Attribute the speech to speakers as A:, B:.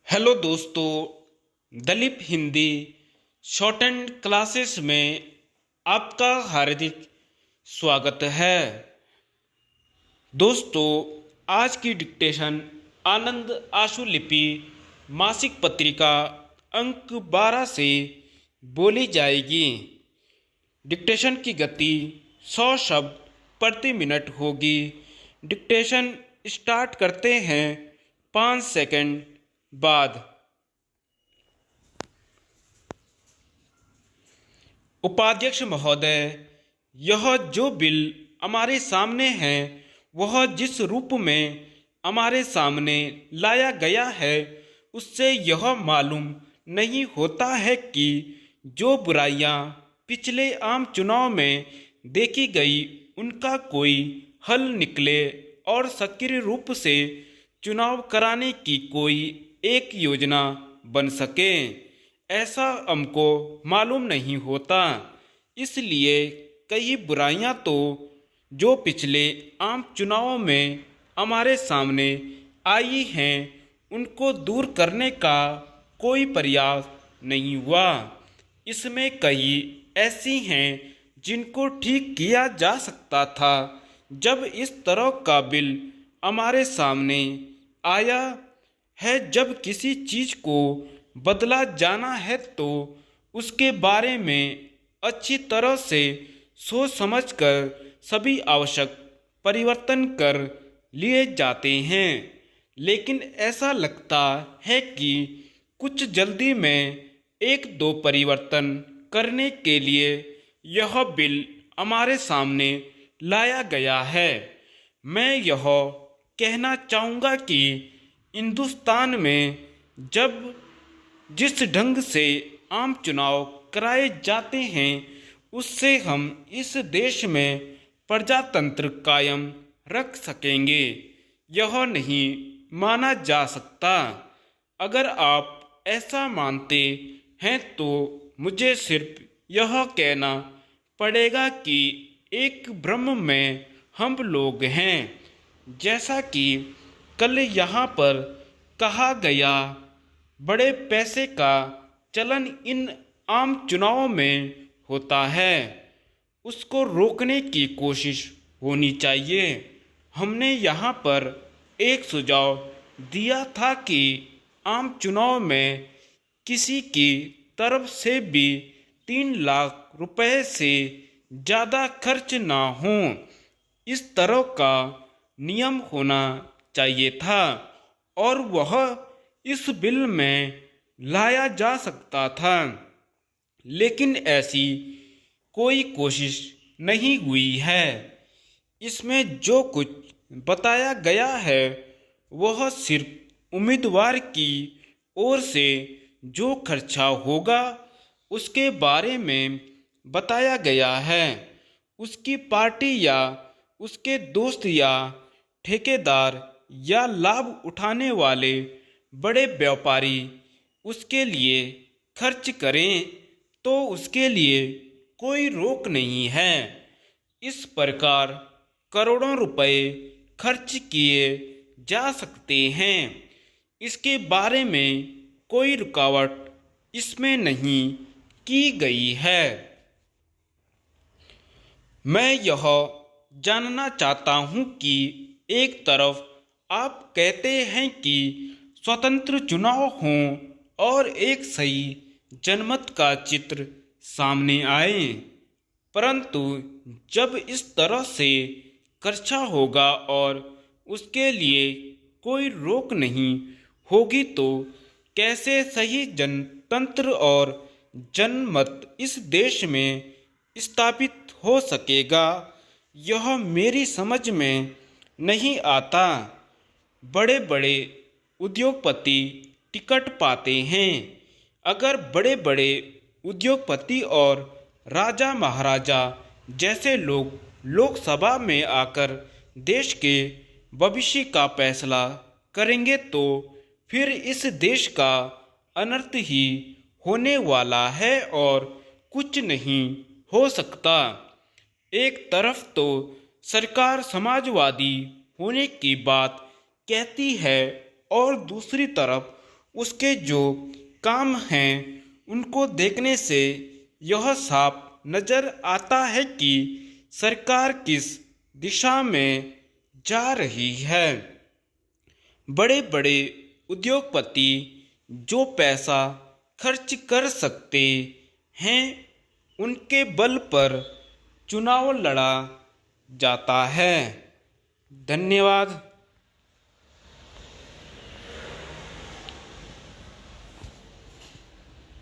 A: Hello दोस्तों, Dalip Hindi shorthand classes में आपका हार्दिक स्वागत है। दोस्तों, आज की डिक्टेशन आनंद आशुलिपि मासिक पत्रिका अंक 12 से बोली जाएगी। डिक्टेशन की गति 100 शब्द प्रति मिनट होगी। डिक्टेशन स्टार्ट करते हैं 5 सेकंड बाद। उपाध्यक्ष महोदय, यह जो बिल हमारे सामने है वह जिस रूप में हमारे सामने लाया गया है उससे यह मालूम नहीं होता है कि जो बुराइयां पिछले आम चुनाव में देखी गई उनका कोई हल निकले और सक्रिय रूप से चुनाव कराने की कोई एक योजना बन सके, ऐसा हमको मालूम नहीं होता। इसलिए कई बुराइयां तो जो पिछले आम चुनावों में हमारे सामने आई हैं उनको दूर करने का कोई प्रयास नहीं हुआ। इसमें कई ऐसी हैं जिनको ठीक किया जा सकता था। जब इस तरह का बिल हमारे सामने आया है, जब किसी चीज को बदला जाना है तो उसके बारे में अच्छी तरह से सोच समझकर सभी आवश्यक परिवर्तन कर लिए जाते हैं। लेकिन ऐसा लगता है कि कुछ जल्दी में एक दो परिवर्तन करने के लिए यह बिल हमारे सामने लाया गया है। मैं यह कहना चाहूँगा कि हिंदुस्तान में जब जिस ढंग से आम चुनाव कराए जाते हैं उससे हम इस देश में प्रजातंत्र कायम रख सकेंगे, यह नहीं माना जा सकता। अगर आप ऐसा मानते हैं तो मुझे सिर्फ यह कहना पड़ेगा कि एक भ्रम में हम लोग हैं। जैसा कि कल यहाँ पर कहा गया, बड़े पैसे का चलन इन आम चुनावों में होता है, उसको रोकने की कोशिश होनी चाहिए। हमने यहाँ पर एक सुझाव दिया था कि आम चुनाव में किसी की तरफ से भी 3 लाख रुपए से ज़्यादा खर्च ना हो, इस तरह का नियम होना चाहिए था और वह इस बिल में लाया जा सकता था। लेकिन ऐसी कोई कोशिश नहीं हुई है। इसमें जो कुछ बताया गया है वह सिर्फ उम्मीदवार की ओर से जो खर्चा होगा उसके बारे में बताया गया है। उसकी पार्टी या उसके दोस्त या ठेकेदार या लाभ उठाने वाले बड़े व्यापारी उसके लिए खर्च करें तो उसके लिए कोई रोक नहीं है। इस प्रकार करोड़ों रुपए खर्च किए जा सकते हैं। इसके बारे में कोई रुकावट इसमें नहीं की गई है। मैं यह जानना चाहता हूं कि एक तरफ आप कहते हैं कि स्वतंत्र चुनाव हों और एक सही जनमत का चित्र सामने आए, परंतु जब इस तरह से खर्चा होगा और उसके लिए कोई रोक नहीं होगी तो कैसे सही जनतंत्र और जनमत इस देश में स्थापित हो सकेगा, यह मेरी समझ में नहीं आता। बड़े बड़े उद्योगपति टिकट पाते हैं। अगर बड़े बड़े उद्योगपति और राजा महाराजा जैसे लोग लोकसभा में आकर देश के भविष्य का फैसला करेंगे तो फिर इस देश का अनर्थ ही होने वाला है और कुछ नहीं हो सकता। एक तरफ तो सरकार समाजवादी होने की बात कहती है और दूसरी तरफ उसके जो काम हैं उनको देखने से यह साफ नजर आता है कि सरकार किस दिशा में जा रही है। बड़े बड़े उद्योगपति जो पैसा खर्च कर सकते हैं उनके बल पर चुनाव लड़ा जाता है। धन्यवाद।